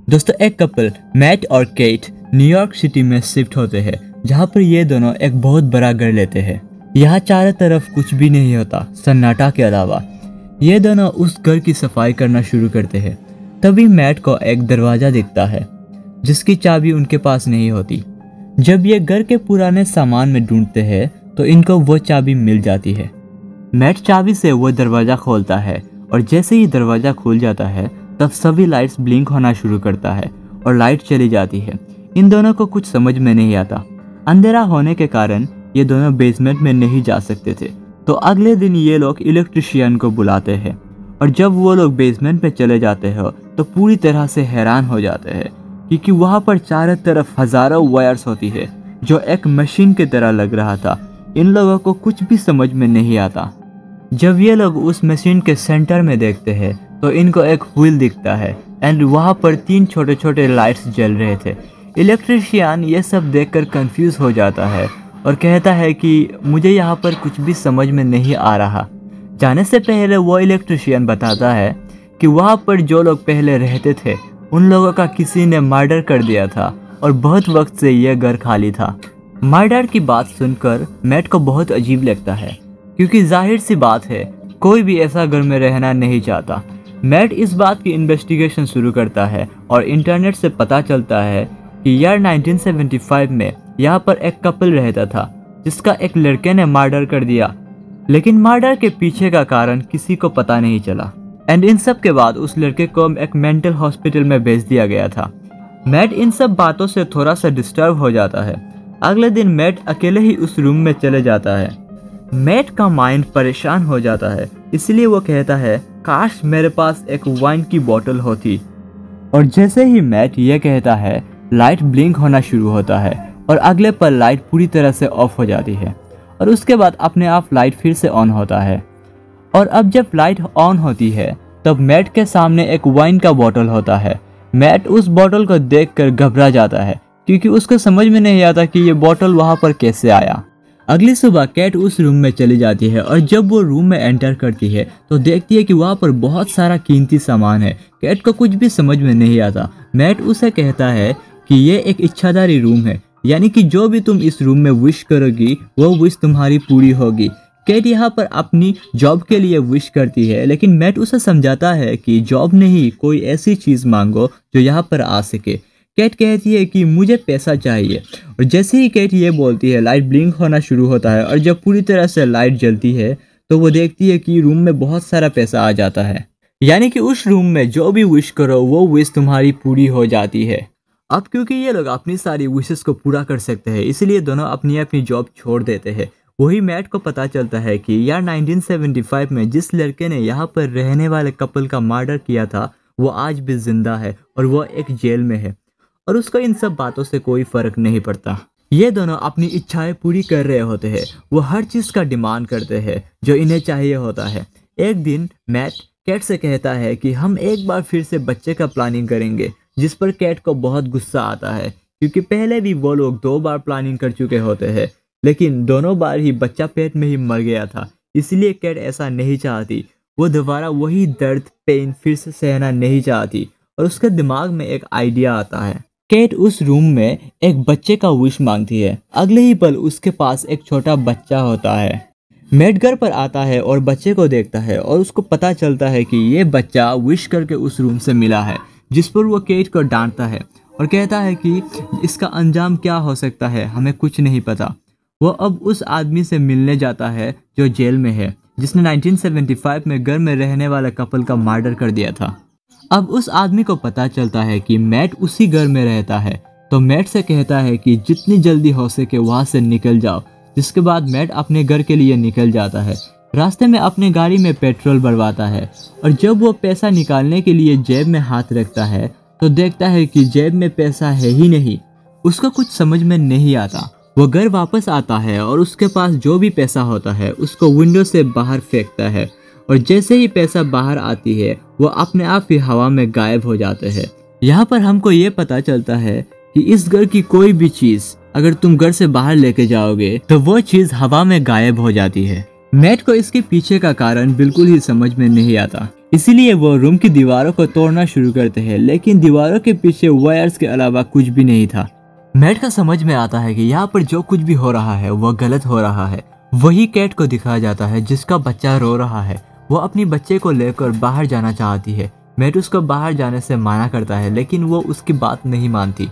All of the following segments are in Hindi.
दोस्तों एक कपल मैट और केट न्यूयॉर्क सिटी में शिफ्ट होते हैं, जहाँ पर ये दोनों एक बहुत बड़ा घर लेते हैं। यहाँ चारों तरफ कुछ भी नहीं होता सन्नाटा के अलावा। ये दोनों उस घर की सफाई करना शुरू करते हैं। तभी मैट को एक दरवाजा दिखता है जिसकी चाबी उनके पास नहीं होती। जब ये घर के पुराने सामान में ढूंढते हैं तो इनको वो चाबी मिल जाती है। मैट चाबी से वो दरवाजा खोलता है और जैसे ही दरवाजा खुल जाता है तब सभी लाइट्स ब्लिंक होना शुरू करता है और लाइट चली जाती है। इन दोनों को कुछ समझ में नहीं आता। अंधेरा होने के कारण ये दोनों बेसमेंट में नहीं जा सकते थे, तो अगले दिन ये लोग इलेक्ट्रिशियन को बुलाते हैं और जब वो लोग बेसमेंट में चले जाते हैं तो पूरी तरह से हैरान हो जाते हैं क्योंकि वहाँ पर चारों तरफ हजारों वायर्स होती है जो एक मशीन की तरह लग रहा था। इन लोगों को कुछ भी समझ में नहीं आता। जब ये लोग उस मशीन के सेंटर में देखते हैं तो इनको एक व्हील दिखता है एंड वहाँ पर 3 छोटे छोटे लाइट्स जल रहे थे। इलेक्ट्रिशियन ये सब देखकर कंफ्यूज हो जाता है और कहता है कि मुझे यहाँ पर कुछ भी समझ में नहीं आ रहा। जाने से पहले वो इलेक्ट्रिशियन बताता है कि वहाँ पर जो लोग पहले रहते थे उन लोगों का किसी ने मर्डर कर दिया था और बहुत वक्त से यह घर खाली था। मर्डर की बात सुनकर मैट को बहुत अजीब लगता है क्योंकि जाहिर सी बात है कोई भी ऐसा घर में रहना नहीं चाहता। मैट इस बात की इन्वेस्टिगेशन शुरू करता है और इंटरनेट से पता चलता है कि ईयर 1975 में यहाँ पर एक कपल रहता था जिसका एक लड़के ने मर्डर कर दिया, लेकिन मर्डर के पीछे का कारण किसी को पता नहीं चला एंड इन सब के बाद उस लड़के को एक मेंटल हॉस्पिटल में भेज दिया गया था। मैट इन सब बातों से थोड़ा सा डिस्टर्ब हो जाता है। अगले दिन मैट अकेले ही उस रूम में चले जाता है। मैट का माइंड परेशान हो जाता है, इसलिए वो कहता है काश मेरे पास एक वाइन की बोतल होती। और जैसे ही मैट ये कहता है लाइट ब्लिंक होना शुरू होता है और अगले पल लाइट पूरी तरह से ऑफ हो जाती है और उसके बाद अपने आप लाइट फिर से ऑन होता है। और अब जब लाइट ऑन होती है तब मैट के सामने एक वाइन का बोतल होता है। मैट उस बोतल को देखकर घबरा जाता है क्योंकि उसको समझ में नहीं आता कि ये बोतल वहाँ पर कैसे आया। अगली सुबह कैट उस रूम में चली जाती है और जब वो रूम में एंटर करती है तो देखती है कि वहाँ पर बहुत सारा कीमती सामान है। कैट को कुछ भी समझ में नहीं आता। मैट उसे कहता है कि ये एक इच्छाधारी रूम है, यानी कि जो भी तुम इस रूम में विश करोगी वो विश तुम्हारी पूरी होगी। कैट यहाँ पर अपनी जॉब के लिए विश करती है, लेकिन मैट उसे समझाता है कि जॉब नहीं, कोई ऐसी चीज़ मांगो जो यहाँ पर आ सके। कैट कहती है कि मुझे पैसा चाहिए और जैसे ही कैट ये बोलती है लाइट ब्लिंक होना शुरू होता है और जब पूरी तरह से लाइट जलती है तो वो देखती है कि रूम में बहुत सारा पैसा आ जाता है, यानी कि उस रूम में जो भी विश करो वो विश तुम्हारी पूरी हो जाती है। अब क्योंकि ये लोग अपनी सारी विशेस को पूरा कर सकते हैं इसलिए दोनों अपनी अपनी जॉब छोड़ देते हैं। वही मैट को पता चलता है कि यार 1975 में जिस लड़के ने यहाँ पर रहने वाले कपल का मर्डर किया था वो आज भी जिंदा है और वो एक जेल में है और उसको इन सब बातों से कोई फर्क नहीं पड़ता। ये दोनों अपनी इच्छाएं पूरी कर रहे होते हैं। वो हर चीज़ का डिमांड करते हैं जो इन्हें चाहिए होता है। एक दिन मैट कैट से कहता है कि हम एक बार फिर से बच्चे का प्लानिंग करेंगे, जिस पर कैट को बहुत गुस्सा आता है क्योंकि पहले भी वो लोग 2 बार प्लानिंग कर चुके होते हैं, लेकिन दोनों बार ही बच्चा पेट में ही मर गया था। इसलिए कैट ऐसा नहीं चाहती। वो दोबारा वही दर्द पेन फिर से सहना नहीं चाहती और उसके दिमाग में एक आइडिया आता है। कैट उस रूम में एक बच्चे का विश मांगती है। अगले ही पल उसके पास एक छोटा बच्चा होता है। मैट घर पर आता है और बच्चे को देखता है और उसको पता चलता है कि ये बच्चा विश करके उस रूम से मिला है, जिस पर वो कैट को डांटता है और कहता है कि इसका अंजाम क्या हो सकता है, हमें कुछ नहीं पता। वो अब उस आदमी से मिलने जाता है जो जेल में है, जिसने 1975 में घर में रहने वाले कपल का मर्डर कर दिया था। अब उस आदमी को पता चलता है कि मैट उसी घर में रहता है, तो मैट से कहता है कि जितनी जल्दी हो सके वहाँ से निकल जाओ। जिसके बाद मैट अपने घर के लिए निकल जाता है। रास्ते में अपने गाड़ी में पेट्रोल भरवाता है और जब वो पैसा निकालने के लिए जेब में हाथ रखता है तो देखता है कि जेब में पैसा है ही नहीं। उसको कुछ समझ में नहीं आता। वो घर वापस आता है और उसके पास जो भी पैसा होता है उसको विंडो से बाहर फेंकता है और जैसे ही पैसा बाहर आती है वो अपने आप ही हवा में गायब हो जाते हैं। यहाँ पर हमको ये पता चलता है कि इस घर की कोई भी चीज़ अगर तुम घर से बाहर लेके जाओगे तो वो चीज़ हवा में गायब हो जाती है। मैट को इसके पीछे का कारण बिल्कुल ही समझ में नहीं आता। इसीलिए वो रूम की दीवारों को तोड़ना शुरू करते हैं, लेकिन दीवारों के पीछे वायर्स के अलावा कुछ भी नहीं था। मैट का समझ में आता है कि यहाँ पर जो कुछ भी हो रहा है वो गलत हो रहा है। वही कैट को दिखाया जाता है जिसका बच्चा रो रहा है। वो अपनी बच्चे को लेकर बाहर जाना चाहती है। मैट उसको बाहर जाने से मना करता है, लेकिन वो उसकी बात नहीं मानती।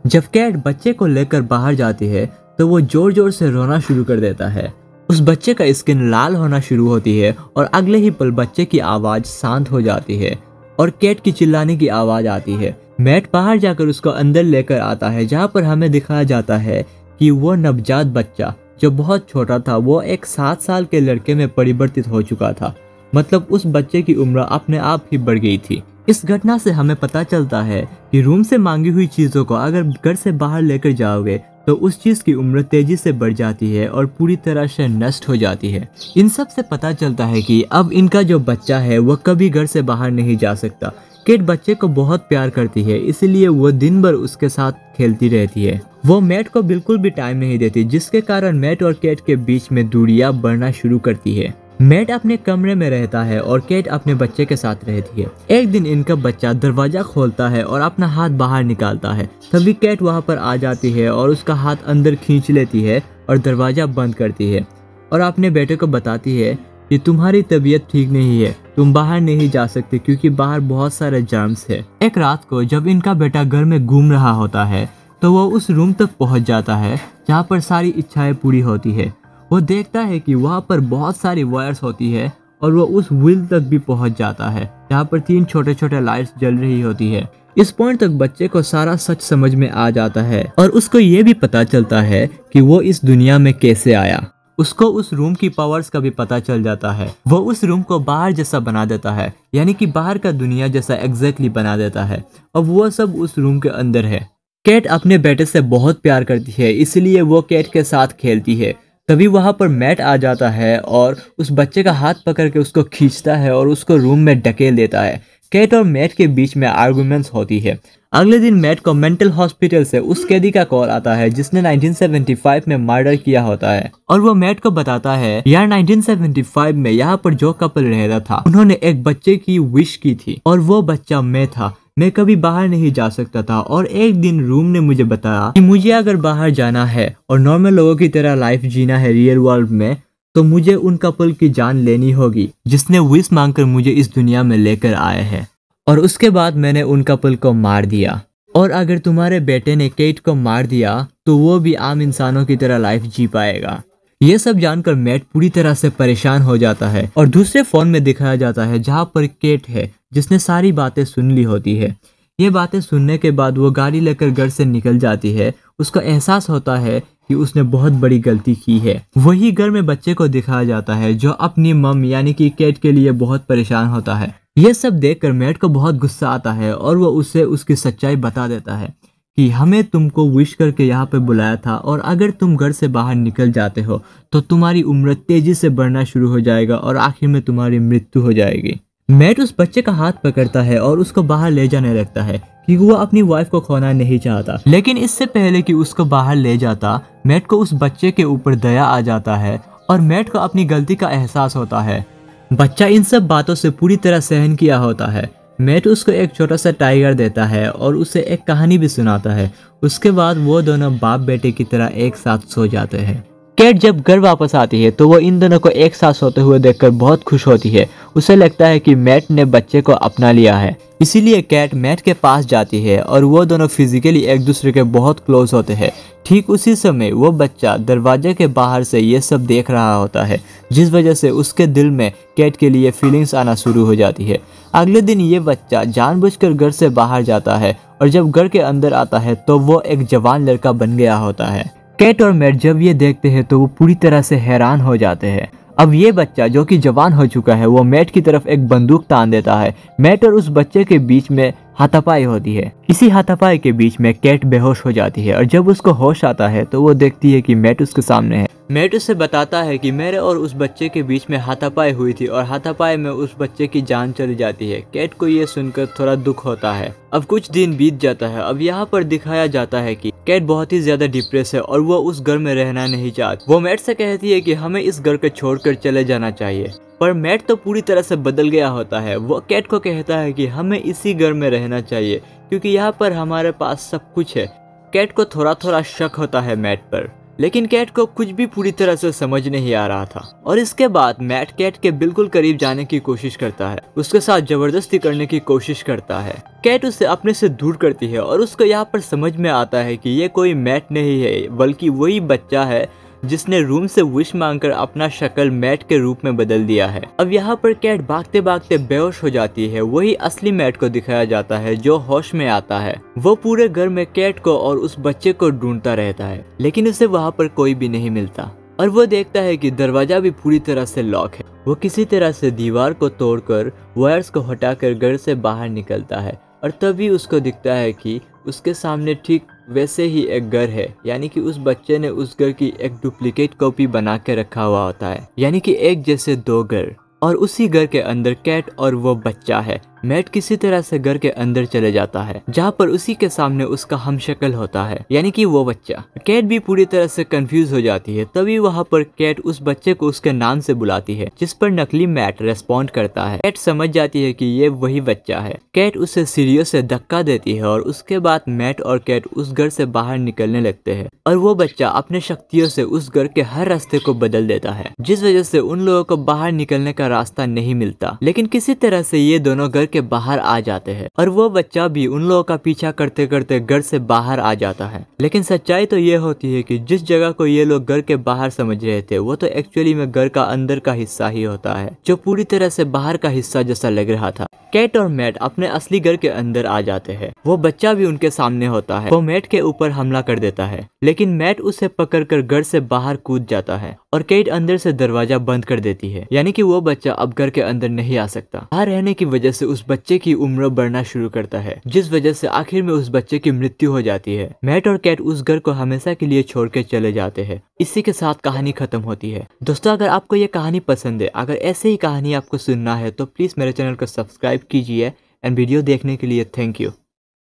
जब कैट बच्चे को लेकर बाहर जाती है तो वो जोर जोर से रोना शुरू कर देता है। उस बच्चे का स्किन लाल होना शुरू होती है और अगले ही पल बच्चे की आवाज शांत हो जाती है और कैट की चिल्लाने की आवाज आती है। मैट बाहर जाकर उसको अंदर लेकर आता है, जहाँ पर हमें दिखाया जाता है कि वो नवजात बच्चा जो बहुत छोटा था वो एक 7 साल के लड़के में परिवर्तित हो चुका था। मतलब उस बच्चे की उम्र अपने आप ही बढ़ गई थी। इस घटना से हमें पता चलता है कि रूम से मांगी हुई चीजों को अगर घर से बाहर लेकर जाओगे तो उस चीज की उम्र तेजी से बढ़ जाती है और पूरी तरह से नष्ट हो जाती है। इन सब से पता चलता है कि अब इनका जो बच्चा है वो कभी घर से बाहर नहीं जा सकता। केट बच्चे को बहुत प्यार करती है, इसलिए वो दिन भर उसके साथ खेलती रहती है। वो मैट को बिल्कुल भी टाइम नहीं देती, जिसके कारण मैट और केट के बीच में दूरियां बढ़ना शुरू करती है। मैट अपने कमरे में रहता है और केट अपने बच्चे के साथ रहती है। एक दिन इनका बच्चा दरवाजा खोलता है और अपना हाथ बाहर निकालता है। तभी केट वहां पर आ जाती है और उसका हाथ अंदर खींच लेती है और दरवाजा बंद करती है और अपने बेटे को बताती है कि तुम्हारी तबीयत ठीक नहीं है, तुम बाहर नहीं जा सकते क्योंकि बाहर बहुत सारे जर्म्स है। एक रात को जब इनका बेटा घर में घूम रहा होता है तो वो उस रूम तक पहुंच जाता है जहाँ पर सारी इच्छाएं पूरी होती है। वो देखता है कि वहाँ पर बहुत सारी वायर्स होती है और वो उस व्हील तक भी पहुंच जाता है जहाँ पर 3 छोटे छोटे लाइट्स जल रही होती है। इस पॉइंट तक बच्चे को सारा सच समझ में आ जाता है और उसको ये भी पता चलता है कि वो इस दुनिया में कैसे आया। उसको उस रूम की पावर्स का भी पता चल जाता है। वो उस रूम को बाहर जैसा बना देता है, यानी कि बाहर का दुनिया जैसा एग्जैक्टली बना देता है। अब वो सब उस रूम के अंदर है। कैट अपने बेटे से बहुत प्यार करती है, इसलिए वो कैट के साथ खेलती है। तभी वहां पर मैट आ जाता है और उस बच्चे का हाथ पकड़ के उसको खींचता है और उसको रूम में ढकेल देता है। कैट और मैट के बीच में आर्गुमेंट्स होती है। अगले दिन मैट को मेंटल हॉस्पिटल से उस कैदी का कॉल आता है जिसने 1975 में मर्डर किया होता है और वो मैट को बताता है यार 1975 में यहाँ पर जो कपल रहता था उन्होंने एक बच्चे की विश की थी और वो बच्चा मैं था। मैं कभी बाहर नहीं जा सकता था और एक दिन रूम ने मुझे बताया कि मुझे अगर बाहर जाना है और नॉर्मल लोगों की तरह लाइफ जीना है रियल वर्ल्ड में तो मुझे उन कपल की जान लेनी होगी जिसने विश मांगकर मुझे इस दुनिया में लेकर आए हैं। और उसके बाद मैंने उन कपल को मार दिया और अगर तुम्हारे बेटे ने केट को मार दिया तो वो भी आम इंसानों की तरह लाइफ जी पाएगा। ये सब जानकर मैट पूरी तरह से परेशान हो जाता है और दूसरे फोन में दिखाया जाता है जहाँ पर केट है जिसने सारी बातें सुन ली होती है। ये बातें सुनने के बाद वो गाड़ी लेकर घर से निकल जाती है। उसका एहसास होता है कि उसने बहुत बड़ी गलती की है। वही घर में बच्चे को दिखाया जाता है जो अपनी मम यानी कि केट के लिए बहुत परेशान होता है। यह सब देखकर मैट को बहुत गुस्सा आता है और वो उसे उसकी सच्चाई बता देता है कि हमें तुमको विश करके यहाँ पे बुलाया था और अगर तुम घर से बाहर निकल जाते हो तो तुम्हारी उम्र तेजी से बढ़ना शुरू हो जाएगा और आखिर में तुम्हारी मृत्यु हो जाएगी। मैट उस बच्चे का हाथ पकड़ता है और उसको बाहर ले जाने लगता है क्योंकि वो अपनी वाइफ को खोना नहीं चाहता। लेकिन इससे पहले कि उसको बाहर ले जाता मैट को उस बच्चे के ऊपर दया आ जाता है और मैट को अपनी गलती का एहसास होता है। बच्चा इन सब बातों से पूरी तरह सहन किया होता है। मैट उसको एक छोटा सा टाइगर देता है और उसे एक कहानी भी सुनाता है। उसके बाद वो दोनों बाप बेटे की तरह एक साथ सो जाते हैं। कैट जब घर वापस आती है तो वो इन दोनों को एक साथ सोते हुए देखकर बहुत खुश होती है। उसे लगता है कि मैट ने बच्चे को अपना लिया है, इसीलिए कैट मैट के पास जाती है और वो दोनों फिजिकली एक दूसरे के बहुत क्लोज होते हैं। ठीक उसी समय वो बच्चा दरवाजे के बाहर से ये सब देख रहा होता है, जिस वजह से उसके दिल में कैट के लिए फीलिंग्स आना शुरू हो जाती है। अगले दिन ये बच्चा जानबूझकर घर से बाहर जाता है और जब घर के अंदर आता है तो वो एक जवान लड़का बन गया होता है। कैट और मैट जब ये देखते हैं तो वो पूरी तरह से हैरान हो जाते हैं। अब ये बच्चा जो कि जवान हो चुका है वो मैट की तरफ एक बंदूक तान देता है। मैट और उस बच्चे के बीच में हाथापाई होती है। इसी हाथापाई के बीच में कैट बेहोश हो जाती है और जब उसको होश आता है तो वो देखती है कि मैट उसके सामने है। मैट उसे बताता है कि मेरे और उस बच्चे के बीच में हाथापाई हुई थी और हाथापाई में उस बच्चे की जान चली जाती है। कैट को ये सुनकर थोड़ा दुख होता है। अब कुछ दिन बीत जाता है। अब यहाँ पर दिखाया जाता है कि कैट बहुत ही ज्यादा डिप्रेस है और वो उस घर में रहना नहीं चाहती। वो मैट से कहती है कि हमें इस घर को छोड़कर चले जाना चाहिए। पर मैट तो पूरी तरह से बदल गया होता है। वो कैट को कहता है कि हमें इसी घर में रहना चाहिए क्योंकि यहाँ पर हमारे पास सब कुछ है। कैट को थोड़ा थोड़ा शक होता है मैट पर, लेकिन कैट को कुछ भी पूरी तरह से समझ नहीं आ रहा था। और इसके बाद मैट कैट के बिल्कुल करीब जाने की कोशिश करता है, उसके साथ जबरदस्ती करने की कोशिश करता है। कैट उसे अपने से दूर करती है और उसको यहाँ पर समझ में आता है कि ये कोई मैट नहीं है बल्कि वही बच्चा है जिसने रूम से विश मांगकर अपना शक्ल मैट के रूप में बदल दिया है। अब यहाँ पर कैट भागते भागते बेहोश हो जाती है। वही असली मैट को दिखाया जाता है जो होश में आता है। वो पूरे घर में कैट को और उस बच्चे को ढूंढता रहता है, लेकिन उसे वहाँ पर कोई भी नहीं मिलता। और वो देखता है कि दरवाजा भी पूरी तरह से लॉक है। वो किसी तरह से दीवार को तोड़कर वायर्स को हटाकर घर से बाहर निकलता है और तभी उसको दिखता है कि उसके सामने ठीक वैसे ही एक घर है, यानी कि उस बच्चे ने उस घर की एक डुप्लीकेट कॉपी बना के रखा हुआ होता है, यानी कि एक जैसे दो घर। और उसी घर के अंदर कैट और वो बच्चा है। मैट किसी तरह से घर के अंदर चले जाता है जहाँ पर उसी के सामने उसका हमशक्ल होता है, यानी कि वो बच्चा। कैट भी पूरी तरह से कंफ्यूज हो जाती है। तभी वहाँ पर कैट उस बच्चे को उसके नाम से बुलाती है, जिस पर नकली मैट रेस्पॉन्ड करता है। कैट समझ जाती है कि ये वही बच्चा है। कैट उसे सीढ़ियों से धक्का देती है और उसके बाद मैट और कैट उस घर से बाहर निकलने लगते हैं और वो बच्चा अपने शक्तियों से उस घर के हर रास्ते को बदल देता है, जिस वजह से उन लोगों को बाहर निकलने का रास्ता नहीं मिलता। लेकिन किसी तरह से ये दोनों घर के बाहर आ जाते हैं और वो बच्चा भी उन लोगों का पीछा करते करते घर से बाहर आ जाता है। लेकिन सच्चाई तो ये होती है कि जिस जगह को ये लोग घर के बाहर समझ रहे थे वो तो एक्चुअली में घर का अंदर का हिस्सा ही होता है, जो पूरी तरह से बाहर का हिस्सा जैसा लग रहा था। कैट और मैट अपने असली घर के अंदर आ जाते हैं। वो बच्चा भी उनके सामने होता है। वो मैट के ऊपर हमला कर देता है, लेकिन मैट उसे पकड़कर घर से बाहर कूद जाता है और कैट अंदर से दरवाजा बंद कर देती है, यानी कि वो बच्चा अब घर के अंदर नहीं आ सकता। बाहर रहने की वजह से उस बच्चे की उम्र बढ़ना शुरू करता है, जिस वजह से आखिर में उस बच्चे की मृत्यु हो जाती है। मैट और कैट उस घर को हमेशा के लिए छोड़ के चले जाते हैं। इसी के साथ कहानी खत्म होती है। दोस्तों, अगर आपको ये कहानी पसंद है, अगर ऐसे ही कहानी आपको सुनना है तो प्लीज मेरे चैनल को सब्सक्राइब कीजिए। एंड वीडियो देखने के लिए थैंक यू।